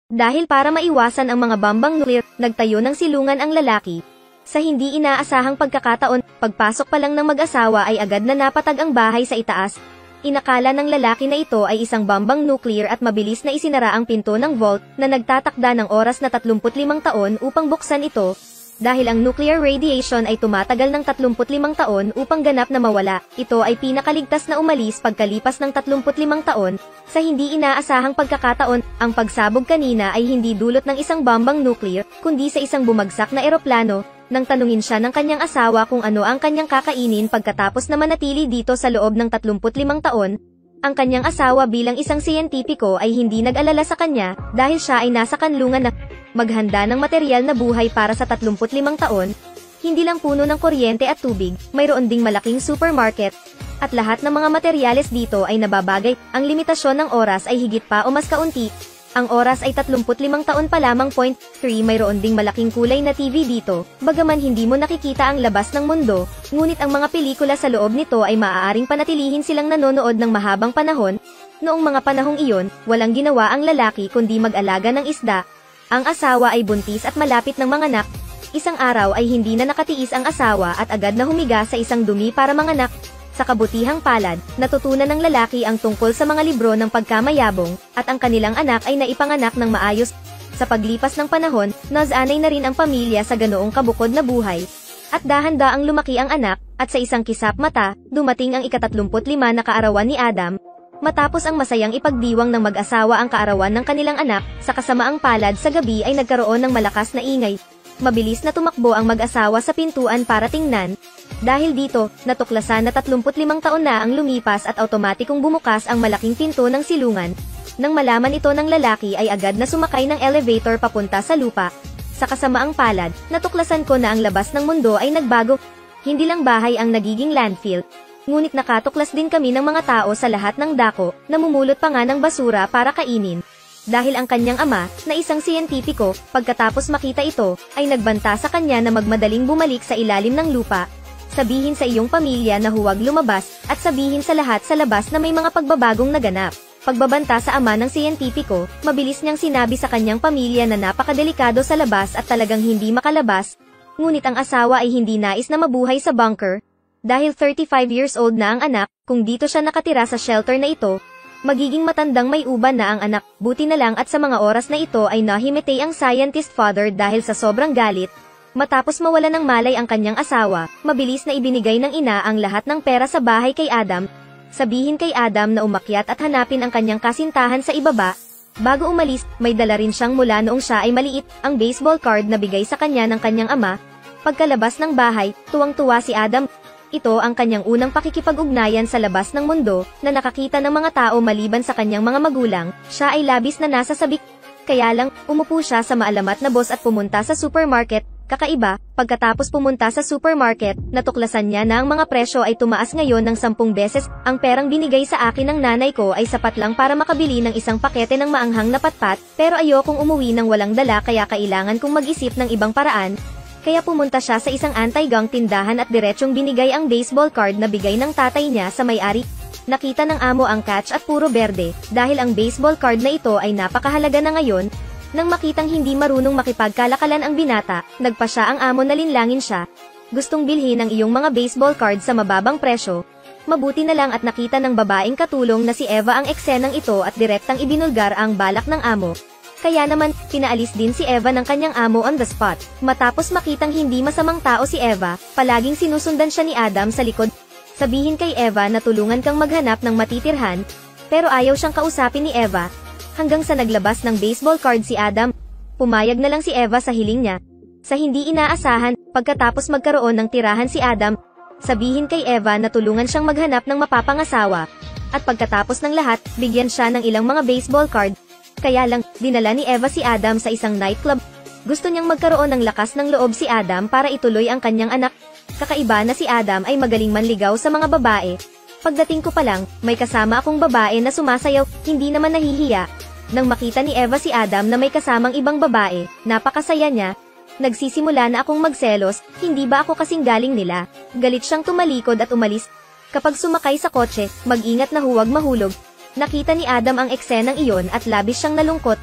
Dahil para maiwasan ang mga bombang nuclear, nagtayo ng silungan ang lalaki. Sa hindi inaasahang pagkakataon, pagpasok pa lang ng mag-asawa ay agad na napatag ang bahay sa itaas. Inakala ng lalaki na ito ay isang bombang nuclear at mabilis na isinara ang pinto ng vault na nagtatakda ng oras na 35 taon upang buksan ito. Dahil ang nuclear radiation ay tumatagal ng 35 taon upang ganap na mawala, ito ay pinakaligtas na umalis pagkalipas ng 35 taon. Sa hindi inaasahang pagkakataon, ang pagsabog kanina ay hindi dulot ng isang bombang nuclear, kundi sa isang bumagsak na eroplano. Nang tanungin siya ng kanyang asawa kung ano ang kanyang kakainin pagkatapos na manatili dito sa loob ng 35 taon, ang kanyang asawa bilang isang siyentipiko ay hindi nag-alala sa kanya dahil siya ay nasa kanlungan na maghanda ng material na buhay para sa 35 taon. Hindi lang puno ng kuryente at tubig, mayroon ding malaking supermarket, at lahat ng mga materyales dito ay nababagay. Ang limitasyon ng oras ay higit pa o mas kaunti. Ang oras ay 35 taon pa lamang. 3 Mayroon ding malaking kulay na TV dito, bagaman hindi mo nakikita ang labas ng mundo, ngunit ang mga pelikula sa loob nito ay maaaring panatilihin silang nanonood ng mahabang panahon. Noong mga panahong iyon, walang ginawa ang lalaki kundi mag-alaga ng isda. Ang asawa ay buntis at malapit ng manganak. Isang araw ay hindi na nakatiis ang asawa at agad na humiga sa isang dumi para manganak. Sa kabutihang palad, natutunan ng lalaki ang tungkol sa mga libro ng pagkamayabong, at ang kanilang anak ay naipanganak ng maayos. Sa paglipas ng panahon, nasanay na rin ang pamilya sa ganoong kabukod na buhay. At dahan-daang lumaki ang anak, at sa isang kisap mata, dumating ang ika-35 na kaarawan ni Adam. Matapos ang masayang ipagdiwang ng mag-asawa ang kaarawan ng kanilang anak, sa kasamaang palad sa gabi ay nagkaroon ng malakas na ingay. Mabilis na tumakbo ang mag-asawa sa pintuan para tingnan. Dahil dito, natuklasan na 35 taon na ang lumipas at automatikong bumukas ang malaking pinto ng silungan. Nang malaman ito ng lalaki ay agad na sumakay ng elevator papunta sa lupa. Sa kasamaang palad, natuklasan ko na ang labas ng mundo ay nagbago. Hindi lang bahay ang nagiging landfill, ngunit nakatuklas din kami ng mga tao sa lahat ng dako, namumulot pa nga ng basura para kainin. Dahil ang kanyang ama, na isang siyentipiko, pagkatapos makita ito, ay nagbanta sa kanya na magmadaling bumalik sa ilalim ng lupa. Sabihin sa iyong pamilya na huwag lumabas, at sabihin sa lahat sa labas na may mga pagbabagong naganap. Pagbabanta sa ama ng siyentipiko, mabilis niyang sinabi sa kanyang pamilya na napakadelikado sa labas at talagang hindi makalabas. Ngunit ang asawa ay hindi nais na mabuhay sa bunker. Dahil 35 years old na ang anak, kung dito siya nakatira sa shelter na ito, magiging matandang may uban na ang anak. Buti na lang at sa mga oras na ito ay nahimatay ang scientist father dahil sa sobrang galit. Matapos mawala ng malay ang kanyang asawa, mabilis na ibinigay ng ina ang lahat ng pera sa bahay kay Adam. Sabihin kay Adam na umakyat at hanapin ang kanyang kasintahan sa ibaba. Bago umalis, may dala rin siyang mula noong siya ay maliit, ang baseball card na bigay sa kanya ng kanyang ama. Pagkalabas ng bahay, tuwang-tuwa si Adam. Ito ang kanyang unang pakikipag-ugnayan sa labas ng mundo, na nakakita ng mga tao maliban sa kanyang mga magulang. Siya ay labis na nasa sabik. Kaya lang, umupo siya sa maalamat na boss at pumunta sa supermarket. Kakaiba, pagkatapos pumunta sa supermarket, natuklasan niya na ang mga presyo ay tumaas ngayon ng 10 beses. Ang perang binigay sa akin ng nanay ko ay sapat lang para makabili ng isang pakete ng maanghang na patpat, pero ayokong umuwi ng walang dala kaya kailangan kong mag-isip ng ibang paraan. Kaya pumunta siya sa isang anti-gang tindahan at diretsyong binigay ang baseball card na bigay ng tatay niya sa may-ari. Nakita ng amo ang catch at puro berde, dahil ang baseball card na ito ay napakahalaga na ngayon. Nang makitang hindi marunong makipagkalakalan ang binata, nagpa siya ang amo na linlangin siya. Gustong bilhin ang iyong mga baseball card sa mababang presyo. Mabuti na lang at nakita ng babaeng katulong na si Eva ang eksenang ito at direktang ibinulgar ang balak ng amo. Kaya naman, pinaalis din si Eva ng kanyang amo on the spot. Matapos makitang hindi masamang tao si Eva, palaging sinusundan siya ni Adam sa likod. Sabihin kay Eva na tulungan kang maghanap ng matitirhan, pero ayaw siyang kausapin ni Eva. Hanggang sa naglabas ng baseball card si Adam. Pumayag na lang si Eva sa hiling niya. Sa hindi inaasahan, pagkatapos magkaroon ng tirahan si Adam, sabihin kay Eva na tulungan siyang maghanap ng mapapangasawa. At pagkatapos ng lahat, bigyan siya ng ilang mga baseball card. Kaya lang, dinala ni Eva si Adam sa isang nightclub. Gusto niyang magkaroon ng lakas ng loob si Adam para ituloy ang kanyang anak. Kakaiba na si Adam ay magaling manligaw sa mga babae. Pagdating ko pa lang, may kasama akong babae na sumasayaw, hindi naman nahihiya. Nang makita ni Eva si Adam na may kasamang ibang babae, napakasaya niya. Nagsisimula na akong magselos, hindi ba ako kasing galing nila? Galit siyang tumalikod at umalis. Kapag sumakay sa kotse, mag-ingat na huwag mahulog. Nakita ni Adam ang eksenang iyon at labis siyang nalungkot.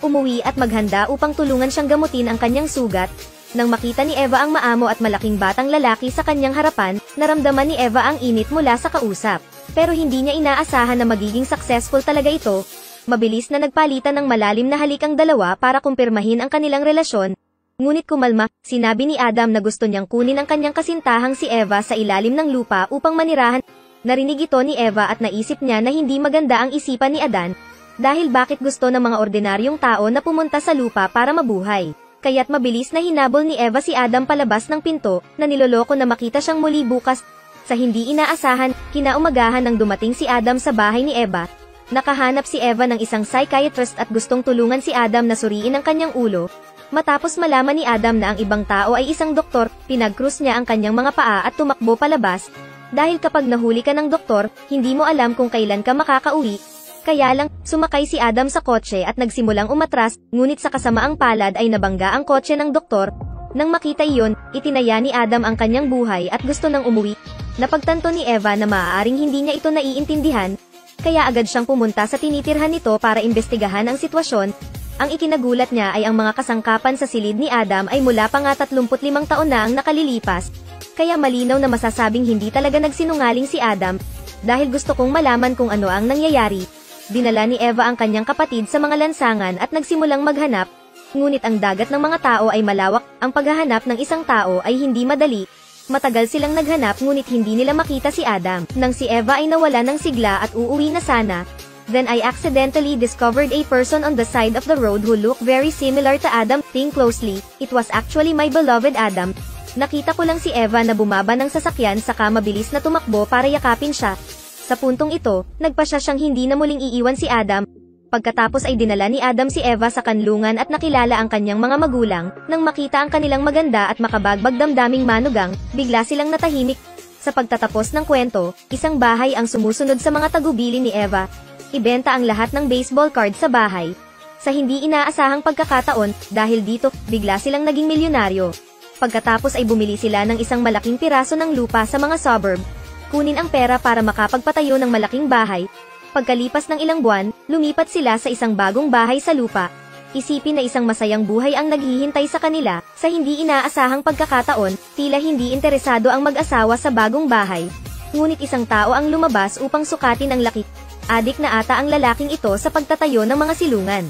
umuwi at maghanda upang tulungan siyang gamutin ang kanyang sugat. Nang makita ni Eva ang maamo at malaking batang lalaki sa kanyang harapan, naramdaman ni Eva ang init mula sa kausap. Pero hindi niya inaasahan na magiging successful talaga ito. Mabilis na nagpalitan ng malalim na halik ang dalawa para kumpirmahin ang kanilang relasyon. Ngunit kumalma, sinabi ni Adam na gusto niyang kunin ang kanyang kasintahang si Eva sa ilalim ng lupa upang manirahan. Narinig ito ni Eva at naisip niya na hindi maganda ang isipan ni Adan. Dahil bakit gusto ng mga ordinaryong tao na pumunta sa lupa para mabuhay. Kaya't mabilis na hinabol ni Eva si Adam palabas ng pinto, na niloloko na makita siyang muli bukas. Sa hindi inaasahan, kinaumagahan nang dumating si Adam sa bahay ni Eva. Nakahanap si Eva ng isang psychiatrist at gustong tulungan si Adam na suriin ang kanyang ulo. Matapos malaman ni Adam na ang ibang tao ay isang doktor, pinag-cross niya ang kanyang mga paa at tumakbo palabas. Dahil kapag nahuli ka ng doktor, hindi mo alam kung kailan ka makakauwi. Kaya lang, sumakay si Adam sa kotse at nagsimulang umatras, ngunit sa kasamaang palad ay nabangga ang kotse ng doktor. Nang makita iyon, itinaya ni Adam ang kanyang buhay at gusto nang umuwi. Napagtanto ni Eva na maaaring hindi niya ito naiintindihan, kaya agad siyang pumunta sa tinitirhan nito para imbestigahan ang sitwasyon. Ang ikinagulat niya ay ang mga kasangkapan sa silid ni Adam ay mula pa nga 35 taon na ang nakalilipas. Kaya malinaw na masasabing hindi talaga nagsinungaling si Adam. Dahil gusto kong malaman kung ano ang nangyayari, dinala ni Eva ang kanyang kapatid sa mga lansangan at nagsimulang maghanap. Ngunit ang dagat ng mga tao ay malawak, ang paghahanap ng isang tao ay hindi madali. Matagal silang naghanap ngunit hindi nila makita si Adam. Nang si Eva ay nawala ng sigla at uuwi na sana, then I accidentally discovered a person on the side of the road who looked very similar to Adam. Think closely, it was actually my beloved Adam. Nakita ko lang si Eva na bumaba ng sasakyan saka mabilis na tumakbo para yakapin siya. Sa puntong ito, nagpasya siyang hindi na muling iiwan si Adam. Pagkatapos ay dinala ni Adam si Eva sa kanlungan at nakilala ang kanyang mga magulang. Nang makita ang kanilang maganda at makabagbag damdaming manugang, bigla silang natahimik. Sa pagtatapos ng kwento, isang bahay ang sumusunod sa mga tagubilin ni Eva. Ibenta ang lahat ng baseball card sa bahay. Sa hindi inaasahang pagkakataon, dahil dito, bigla silang naging milyonaryo. Pagkatapos ay bumili sila ng isang malaking piraso ng lupa sa mga suburb. Kunin ang pera para makapagpatayo ng malaking bahay. Pagkalipas ng ilang buwan, lumipat sila sa isang bagong bahay sa lupa. Isipin na isang masayang buhay ang naghihintay sa kanila. Sa hindi inaasahang pagkakataon, tila hindi interesado ang mag-asawa sa bagong bahay. Ngunit isang tao ang lumabas upang sukatin ang laki. Adik na ata ang lalaking ito sa pagtatayo ng mga silungan.